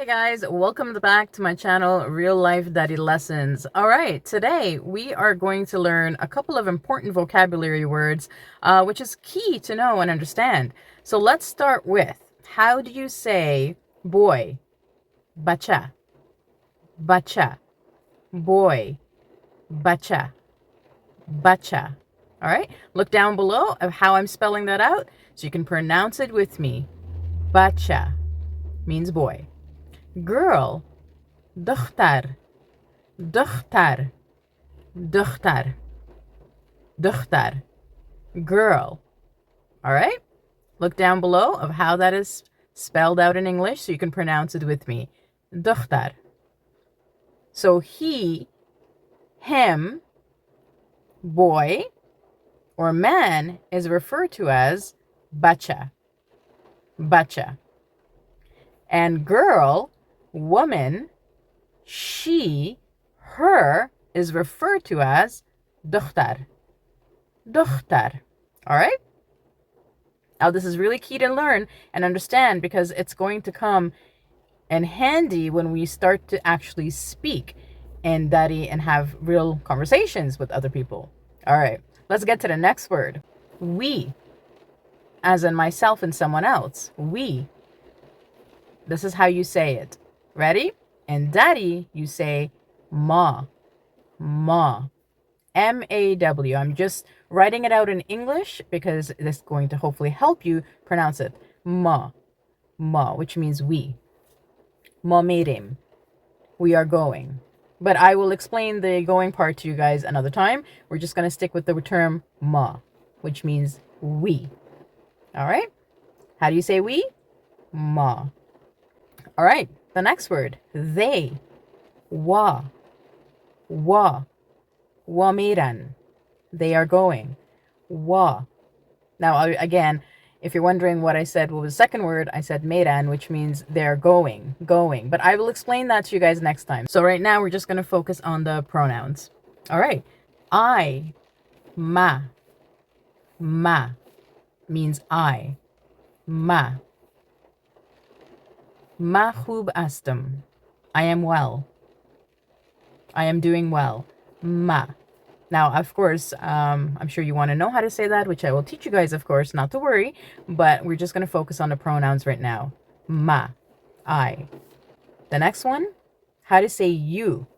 Hey guys, welcome back to my channel, Real Life Daddy Lessons. All right, today we are going to learn a couple of important vocabulary words, which is key to know and understand. So let's start with, how do you say boy? Bacha, bacha, boy, bacha, bacha. All right, look down below of how I'm spelling that out so you can pronounce it with me. Bacha means boy. Girl, dochter, dochter, dochter, dochter, girl. All right? Look down below of how that is spelled out in English so you can pronounce it with me. Dochter. So he, him, boy, or man is referred to as bacha, bacha. And girl, woman, she, her is referred to as dochter, dochter. All right? Now, this is really key to learn and understand because it's going to come in handy when we start to actually speak in Dari and have real conversations with other people. All right, let's get to the next word. We, as in myself and someone else. We. This is how you say it. Ready? In Dari, you say ma, ma. M-A-W. I'm just writing it out in English because this is going to hopefully help you pronounce it. Ma, ma, which means we. Ma meeting. We are going. But I will explain the going part to you guys another time. We're just going to stick with the term ma, which means we. All right? How do you say we? Ma. All right. The next word. They. Wa. Wa. Wamiran. They are going. Wa. Now, again, if you're wondering what I said, what was the second word? I said meran, which means they're going, going. But I will explain that to you guys next time. So right now, we're just going to focus on the pronouns. All right. I, ma. Ma means I. Ma. Ma khub astam. I am well. I am doing well. Ma. Now, of course, I'm sure you want to know how to say that, which I will teach you guys, of course, not to worry. But we're just going to focus on the pronouns right now. Ma. I. The next one, how to say you.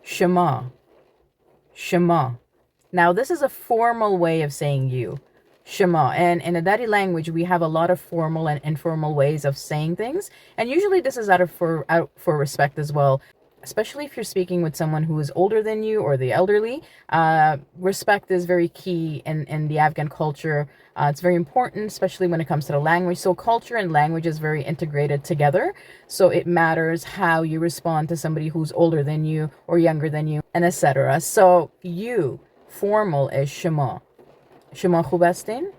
Shema. Shema. Now, this is a formal way of saying you. Shema. And in the Dari language, we have a lot of formal and informal ways of saying things. And usually this is out for respect as well. Especially if you're speaking with someone who is older than you or the elderly. Respect is very key in the Afghan culture. It's very important, especially when it comes to the language. So culture and language is very integrated together. So it matters how you respond to somebody who's older than you or younger than you, and etc. So you, formal is Shema. Shema khubastin.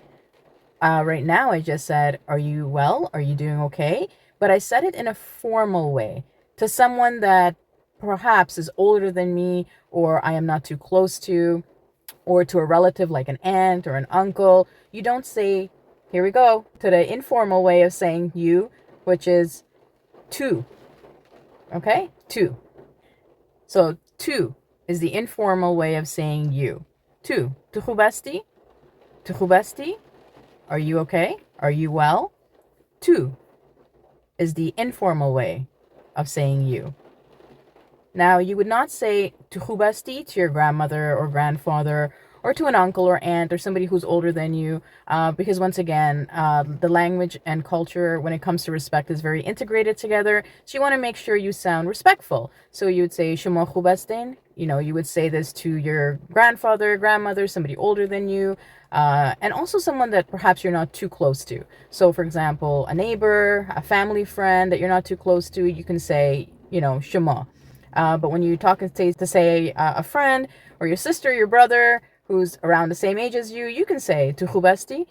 Right now I just said, are you well? Are you doing okay? But I said it in a formal way to someone that perhaps is older than me, or I am not too close to, or to a relative like an aunt or an uncle. You don't say, here we go, to the informal way of saying you, which is tu. Okay? Tu. So tu is the informal way of saying you. Tu. Tu khubasti? Tu khubasti? Are you okay? Are you well? Tu is the informal way of saying you. Now, you would not say to khubasti to your grandmother or grandfather or to an uncle or aunt or somebody who's older than you, because once again, the language and culture when it comes to respect is very integrated together. So you want to make sure you sound respectful. So you would say shema khubastin. You know, you would say this to your grandfather, grandmother, somebody older than you, and also someone that perhaps you're not too close to. So, for example, a neighbor, a family friend that you're not too close to, you can say, you know, shema. But when you talk to say a friend or your sister, your brother, who's around the same age as you, you can say tu khubasti,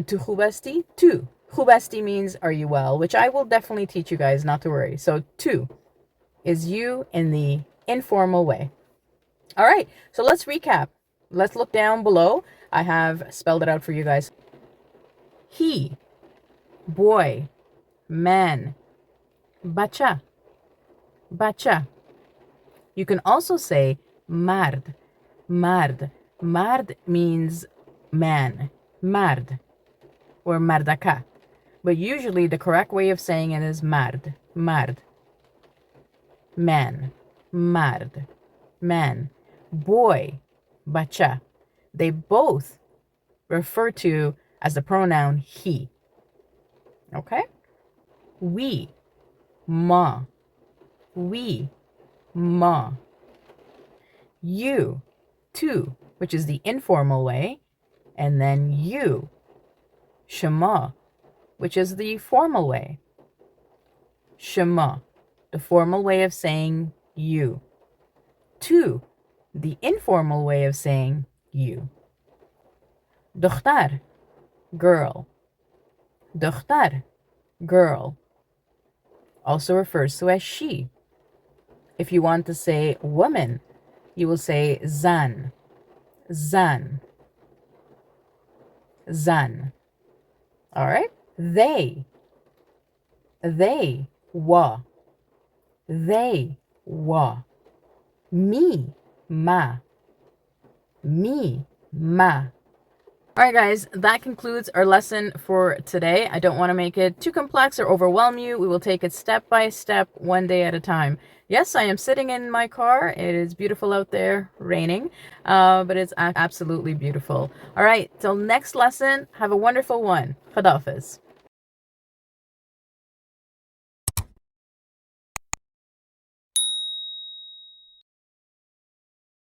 tu khubasti, tu. Khubasti means are you well, which I will definitely teach you guys, not to worry. So tu is you in the informal way. All right, so let's recap. Let's look down below. I have spelled it out for you guys. He, boy, man, bacha, bacha. You can also say mard, mard. Mard means man, mard, or mardaka. But usually the correct way of saying it is mard, mard. Man, mard, man. Boy, bacha. They both refer to as the pronoun he. Okay? We, ma. We, ma. You, tu, which is the informal way. And then you, shema, which is the formal way. Shema, the formal way of saying you. Tu, the informal way of saying you. Dochtar, girl. Dochtar, girl. Also refers to as she. If you want to say woman, you will say zan, zan, zan. All right? They, wa, they, wa. Me, ma, me, ma. All right, guys, that concludes our lesson for today. I don't want to make it too complex or overwhelm you. We will take it step by step, one day at a time. Yes, I am sitting in my car. It is beautiful out there, raining, but it's absolutely beautiful. All right, till next lesson, have a wonderful one. Khadafis.